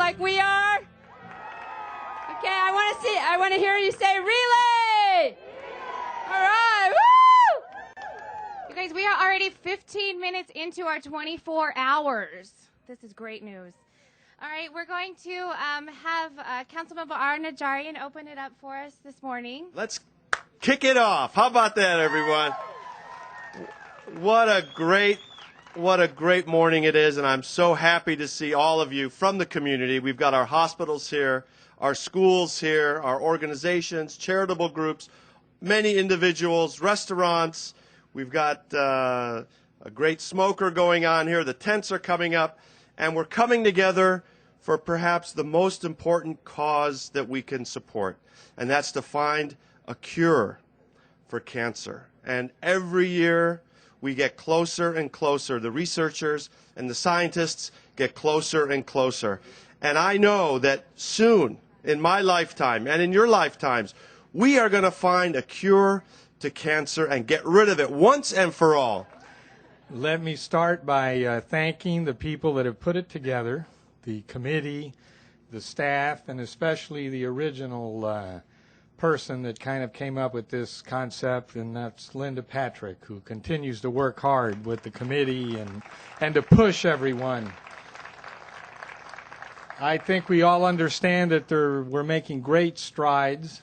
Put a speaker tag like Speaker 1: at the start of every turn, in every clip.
Speaker 1: like we are? Okay, I want to hear you say relay! All right, woo!
Speaker 2: You guys, we are already 15 minutes into our 24 hours. This is great news. All right, we're going to have Councilmember Najarian open it up for us this morning.
Speaker 3: Let's kick it off. How about that, everyone? What a great morning it is, and I'm so happy to see all of you from the community. We've got our hospitals here, our schools here, our organizations, charitable groups, many individuals, restaurants. We've got a great smoker going on here. The tents are coming up, and we're coming together for perhaps the most important cause that we can support, and that's to find a cure for cancer. And every year we get closer and closer. The researchers and the scientists get closer and closer. And I know that soon, in my lifetime and in your lifetimes, we are going to find a cure to cancer and get rid of it once and for all.
Speaker 4: Let me start by thanking the people that have put it together, the committee, the staff, and especially the original person that kind of came up with this concept, and that's Linda Patrick, who continues to work hard with the committee and to push everyone. I think we all understand that we're making great strides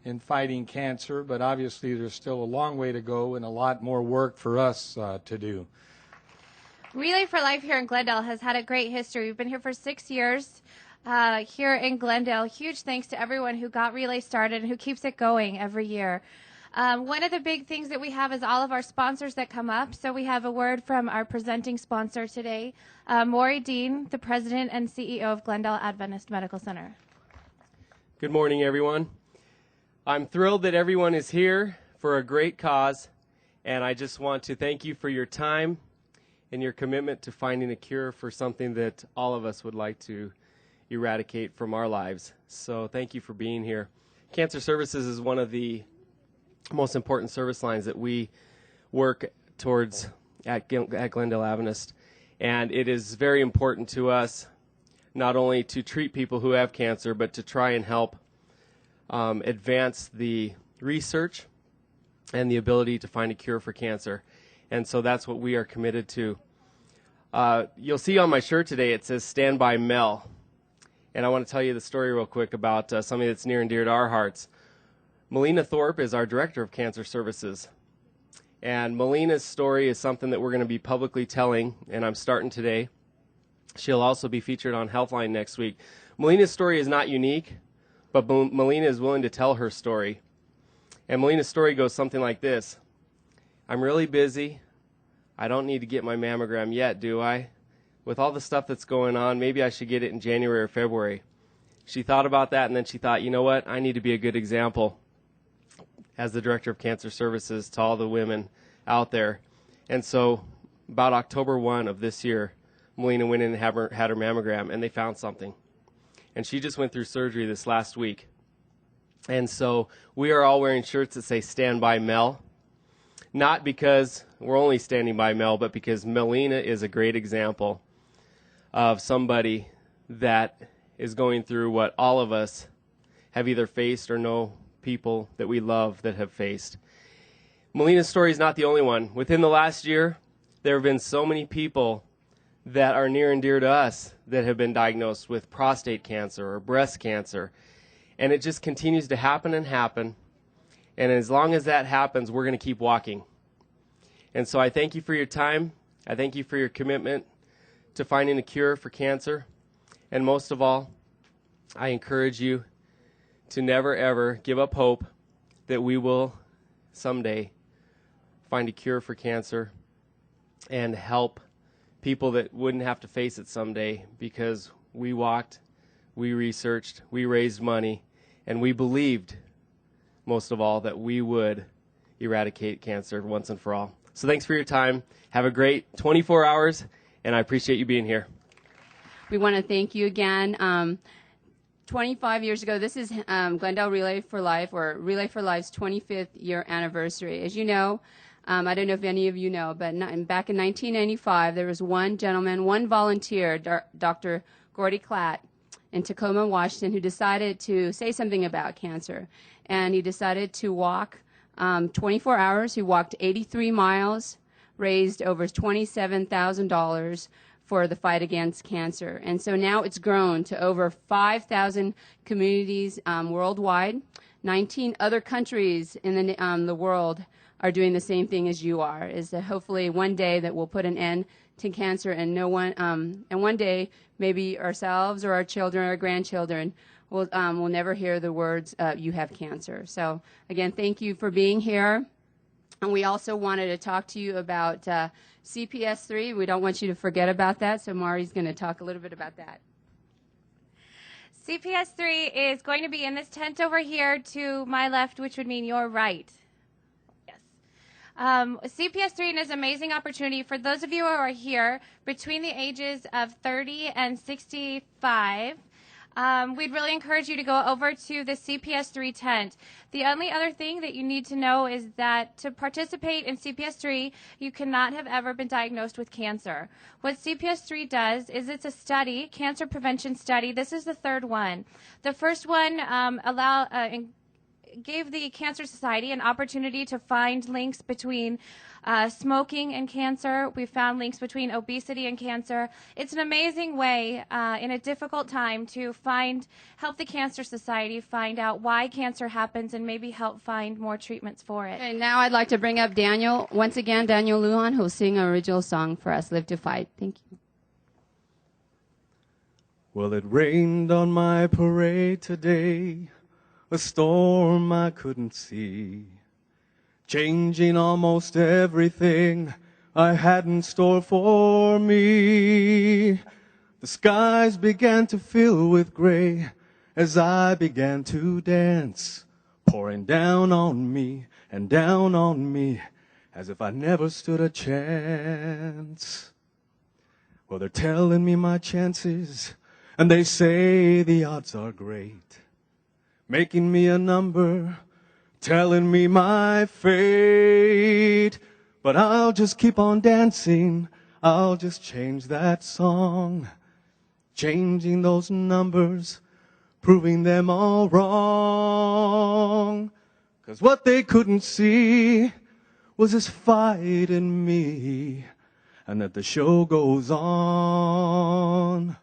Speaker 4: in fighting cancer, but obviously there's still a long way to go and a lot more work for us to do.
Speaker 2: Relay for Life here in Glendale has had a great history. We've been here for 6 years here in Glendale. Huge thanks to everyone who got Relay started and who keeps it going every year. One of the big things that we have is all of our sponsors that come up. So we have a word from our presenting sponsor today, Maury Dean, the president and CEO of Glendale Adventist Medical Center.
Speaker 5: Good morning, everyone. I'm thrilled that everyone is here for a great cause, and I just want to thank you for your time and your commitment to finding a cure for something that all of us would like to eradicate from our lives. So thank you for being here. Cancer Services is one of the most important service lines that we work towards at Glendale Adventist, and it is very important to us not only to treat people who have cancer, but to try and help advance the research and the ability to find a cure for cancer. And so that's what we are committed to. You'll see on my shirt today it says Stand by Mel. And I want to tell you the story real quick about something that's near and dear to our hearts. Melina Thorpe is our Director of Cancer Services. And Melina's story is something that we're going to be publicly telling, and I'm starting today. She'll also be featured on Healthline next week. Melina's story is not unique, but Melina is willing to tell her story. And Melina's story goes something like this. I'm really busy. I don't need to get my mammogram yet, do I? With all the stuff that's going on, maybe I should get it in January or February. She thought about that, and then she thought, you know what? I need to be a good example as the Director of Cancer Services to all the women out there. And so about October 1 of this year, Melina went in and had her mammogram, and they found something. And she just went through surgery this last week. And so we are all wearing shirts that say Stand by Mel. Not because we're only standing by Mel, but because Melina is a great example of somebody that is going through what all of us have either faced or know people that we love that have faced. Melina's story is not the only one. Within the last year, there have been so many people that are near and dear to us that have been diagnosed with prostate cancer or breast cancer. And it just continues to happen and happen. And as long as that happens, we're going to keep walking. And so I thank you for your time. I thank you for your commitment to finding a cure for cancer. And most of all, I encourage you to never, ever give up hope that we will someday find a cure for cancer and help people that wouldn't have to face it someday, because we walked, we researched, we raised money, and we believed, most of all, that we would eradicate cancer once and for all. So thanks for your time. Have a great 24 hours, and I appreciate you being here.
Speaker 1: We want to thank you again. 25 years ago, this is Glendale Relay for Life, or Relay for Life's 25th year anniversary. As you know, I don't know if any of you know, but back in 1995, there was one gentleman, one volunteer, Dr. Gordy Klatt, in Tacoma, Washington, who decided to say something about cancer. And he decided to walk 24 hours. He walked 83 miles, raised over $27,000 for the fight against cancer. And so now it's grown to over 5,000 communities worldwide. 19 other countries in the world are doing the same thing as you are, is that hopefully one day that we'll put an end to cancer, and and one day maybe ourselves or our children or our grandchildren will never hear the words, you have cancer. So again, thank you for being here. And we also wanted to talk to you about CPS3. We don't want you to forget about that, so Mari's going to talk a little bit about that.
Speaker 2: CPS3 is going to be in this tent over here to my left, which would mean your right. Yes. CPS3 is an amazing opportunity for those of you who are here between the ages of 30 and 65. We'd really encourage you to go over to the CPS3 tent. The only other thing that you need to know is that to participate in CPS3, you cannot have ever been diagnosed with cancer. What CPS3 does is it's a study, cancer prevention study. This is the third one. The first one gave the Cancer Society an opportunity to find links between smoking and cancer. We found links between obesity and cancer. It's an amazing way in a difficult time to help the Cancer Society find out why cancer happens and maybe help find more treatments for it.
Speaker 1: And now I'd like to bring up Daniel, once again, Daniel Lujan, who'll sing an original song for us, Live to Fight. Thank you.
Speaker 6: Well, it rained on my parade today, a storm I couldn't see, changing almost everything I had in store for me. The skies began to fill with gray as I began to dance, pouring down on me and down on me as if I never stood a chance. Well, they're telling me my chances, and they say the odds are great, making me a number, telling me my fate. But I'll just keep on dancing, I'll just change that song, changing those numbers, proving them all wrong. 'Cause what they couldn't see was this fight in me, and that the show goes on.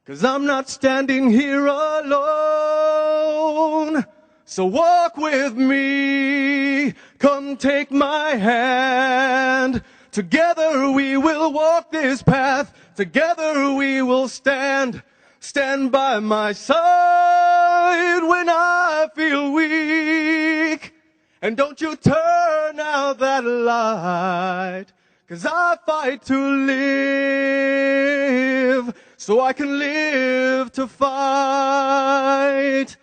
Speaker 6: 'Cause I'm not standing here alone. So walk with me, come take my hand. Together we will walk this path, together we will stand. Stand by my side when I feel weak. And don't you turn out that light, 'cause I fight to live, so I can live to fight.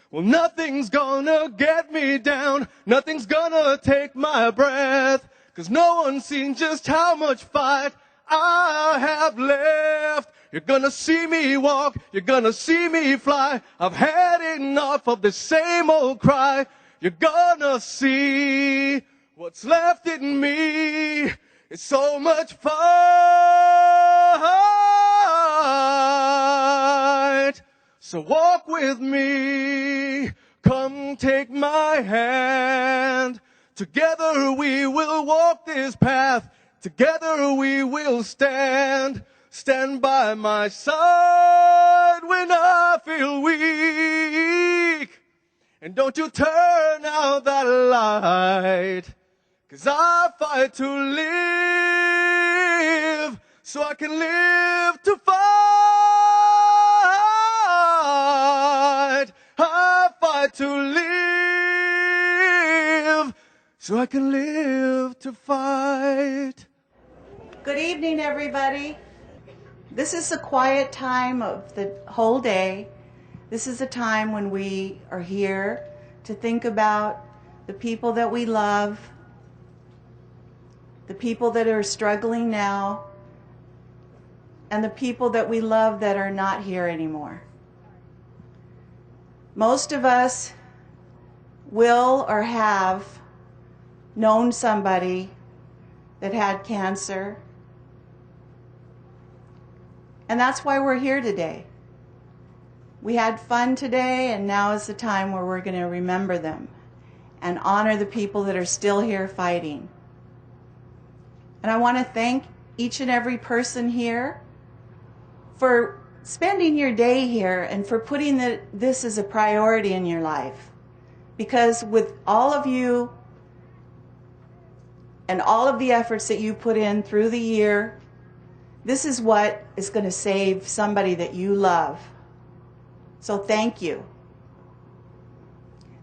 Speaker 6: Well, nothing's gonna get me down, nothing's gonna take my breath, 'cause no one's seen just how much fight I have left. You're gonna see me walk, you're gonna see me fly. I've had enough of the same old cry. You're gonna see what's left in me. It's so much fight. So walk with me, come take my hand. Together we will walk this path, together we will stand. Stand by my side when I feel weak. And don't you turn out that light, 'cause I fight to live, so I can live to fight. I fight to live, so I can live to fight.
Speaker 7: Good evening, everybody. This is the quiet time of the whole day. This is a time when we are here to think about the people that we love, the people that are struggling now, and the people that we love that are not here anymore. Most of us will or have known somebody that had cancer, and that's why we're here today. We had fun today, and now is the time where we're going to remember them and honor the people that are still here fighting. And I want to thank each and every person here for spending your day here and for putting this as a priority in your life. Because with all of you and all of the efforts that you put in through the year, this is what is going to save somebody that you love. So thank you.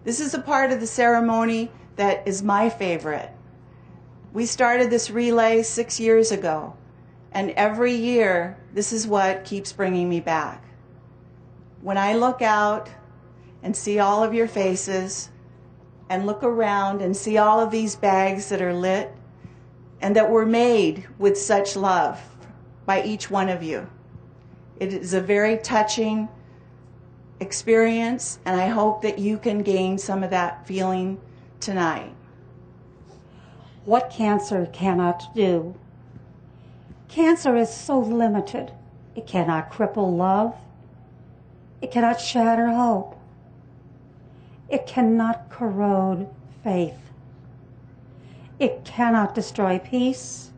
Speaker 7: This is a part of the ceremony that is my favorite. We started this relay 6 years ago, and every year this is what keeps bringing me back. When I look out and see all of your faces and look around and see all of these bags that are lit and that were made with such love by each one of you, it is a very touching experience, and I hope that you can gain some of that feeling tonight.
Speaker 8: What cancer cannot do. Cancer is so limited. It cannot cripple love. It cannot shatter hope. It cannot corrode faith. It cannot destroy peace.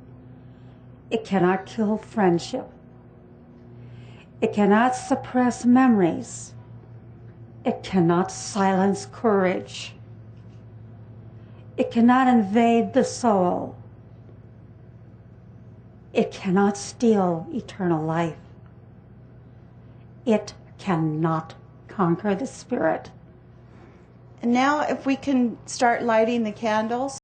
Speaker 8: It cannot kill friendship. It cannot suppress memories. It cannot silence courage. It cannot invade the soul. It cannot steal eternal life. It cannot conquer the spirit.
Speaker 7: And now if we can start lighting the candles.